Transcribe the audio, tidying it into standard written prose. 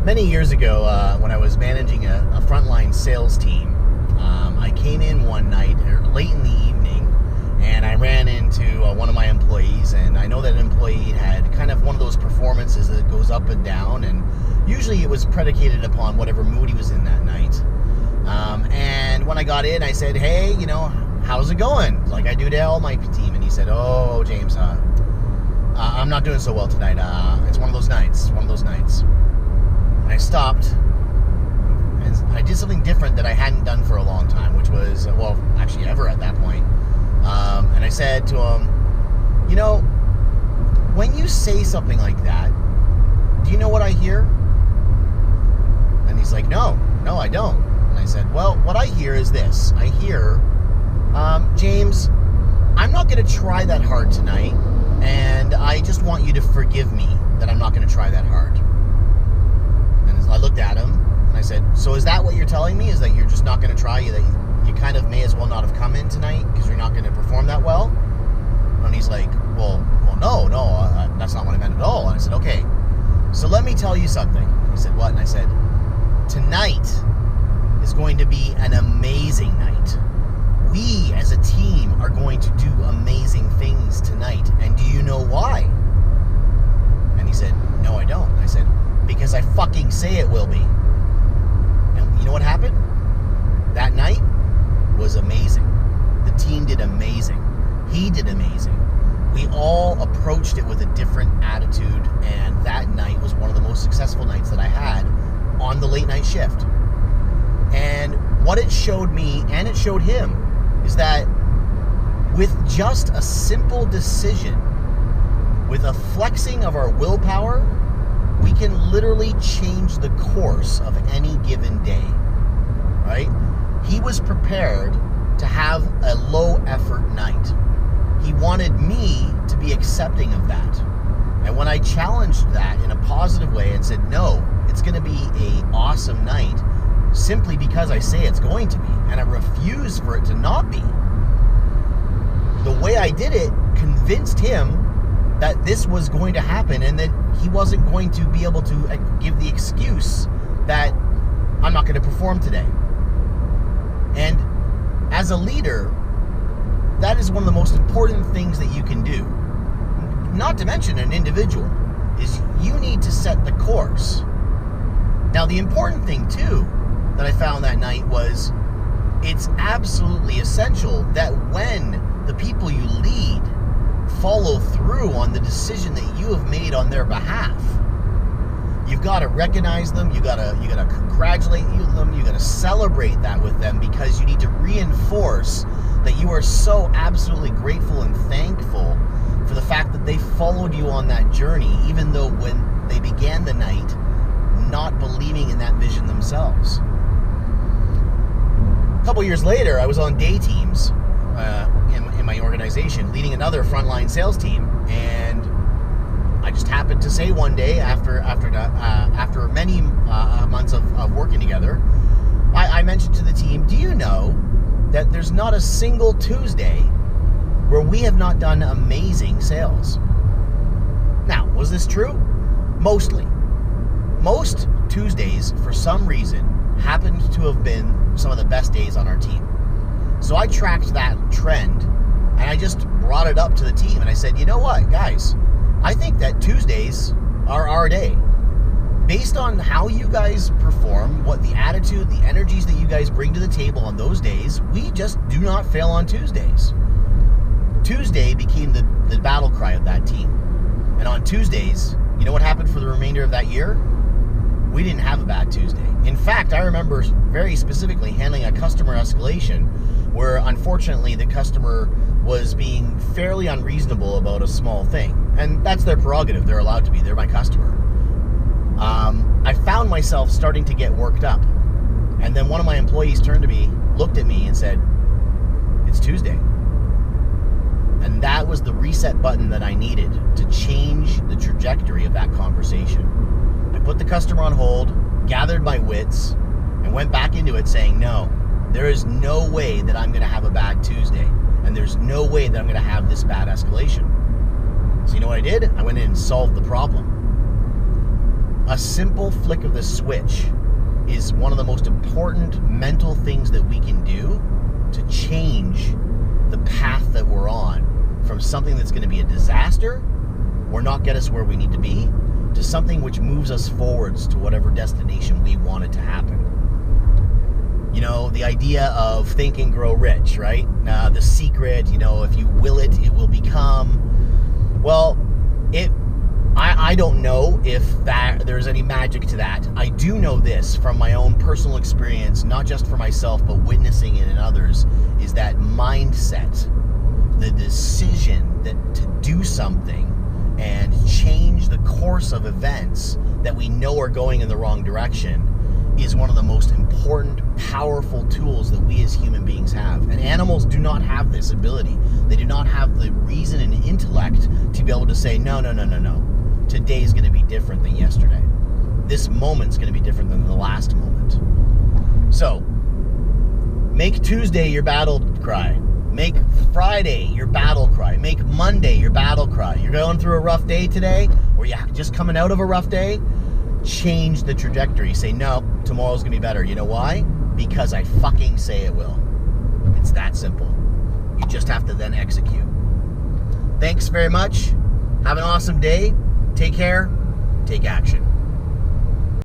Many years ago, when I was managing a frontline sales team, I came in one night late in the evening, and I ran into one of my employees, and I know that employee had kind of one of those performances that goes up and down, and usually it was predicated upon whatever mood he was in that night. And when I got in, I said, "Hey, how's it going?" Like I do to all my team. And he said, "Oh, James, I'm not doing so well tonight. It's one of those nights. And I stopped, and I did something different that I hadn't done for a long time, which was, actually ever at that point. And I said to him, when you say something like that, do you know what I hear? And he's like, no, I don't. And I said, well, what I hear is this. I hear, James, I'm not going to try that hard tonight, and I just want you to forgive me that I'm not going to try that hard. And I looked at him, and I said, so is that what you're telling me? Is that you're just not going to try? That you kind of may as well not have come in tonight because you're not going to perform that well? And he's like, well, no, that's not what I meant at all. And I said, okay, so let me tell you something. He said, what? And I said, tonight is going to be an amazing night. We as a team are going to do amazing things tonight. And do you know why? And he said, no, I don't. I said, because I fucking say it will be. And you know what happened? That night was amazing. The team did amazing. He did amazing. We all approached it with a different attitude, and that night was one of the most successful nights that I had on the late night shift. And what it showed me, and it showed him, is that with just a simple decision, with a flexing of our willpower, we can literally change the course of any given day, right? He was prepared to have a low effort night. He wanted me to be accepting of that. And when I challenged that in a positive way and said, no, it's going to be an awesome night, simply because I say it's going to be, and I refuse for it to not be, the way I did it convinced him that this was going to happen and that he wasn't going to be able to give the excuse that I'm not going to perform today. And as a leader, that is one of the most important things that you can do. Not to mention an individual, is you need to set the course. Now, the important thing, too, that I found that night was it's absolutely essential that when the people you lead follow through on the decision that you have made on their behalf, you've got to recognize them, you got to congratulate them, you got to celebrate that with them, because you need to reinforce that you are so absolutely grateful and thankful for the fact that they followed you on that journey, even though when they began the night not believing in that vision themselves. A couple years later, I was on day teams in my organization, leading another frontline sales team, and I just happened to say one day, after many months of working together, I mentioned to the team, do you know that there's not a single Tuesday where we have not done amazing sales? Now, was this true? Mostly. Most Tuesdays, for some reason, happened to have been some of the best days on our team. So I tracked that trend, and I just brought it up to the team, and I said, you know what, guys? I think that Tuesdays are our day. Based on how you guys perform, what the attitude, the energies that you guys bring to the table on those days, we just do not fail on Tuesdays. Tuesday became the battle cry of that team. And on Tuesdays, you know what happened for the remainder of that year? We didn't have a bad Tuesday. In fact, I remember very specifically handling a customer escalation where, unfortunately, the customer was being fairly unreasonable about a small thing. And that's their prerogative. They're allowed to be. They're my customer. I found myself starting to get worked up. And then one of my employees turned to me, looked at me, and said, it's Tuesday. And that was the reset button that I needed to change the trajectory of that conversation. I put the customer on hold, gathered my wits, and went back into it saying, no, there is no way that I'm going to have a bad Tuesday. And there's no way that I'm going to have this bad escalation. So you know what I did? I went in and solved the problem. A simple flick of the switch is one of the most important mental things that we can do to change the path that we're on from something that's going to be a disaster or not get us where we need to be to something which moves us forwards to whatever destination we want it to happen. You know, the idea of think and grow rich, right? The secret, you know, if you will it, it will become. Well, I don't know if there's any magic to that. I do know this from my own personal experience, not just for myself, but witnessing it in others, is that mindset, the decision to do something and change the course of events that we know are going in the wrong direction is one of the most important, powerful tools that we as human beings have. And animals do not have this ability. They do not have the reason and intellect to be able to say, no. Today's going to be different than yesterday. This moment's going to be different than the last moment. So, make Tuesday your battle cry. Make Friday your battle cry. Make Monday your battle cry. You're going through a rough day today, or you're just coming out of a rough day, change the trajectory. Say, no, tomorrow's going to be better. You know why? Because I fucking say it will. It's that simple. You just have to then execute. Thanks very much. Have an awesome day. Take care. Take action.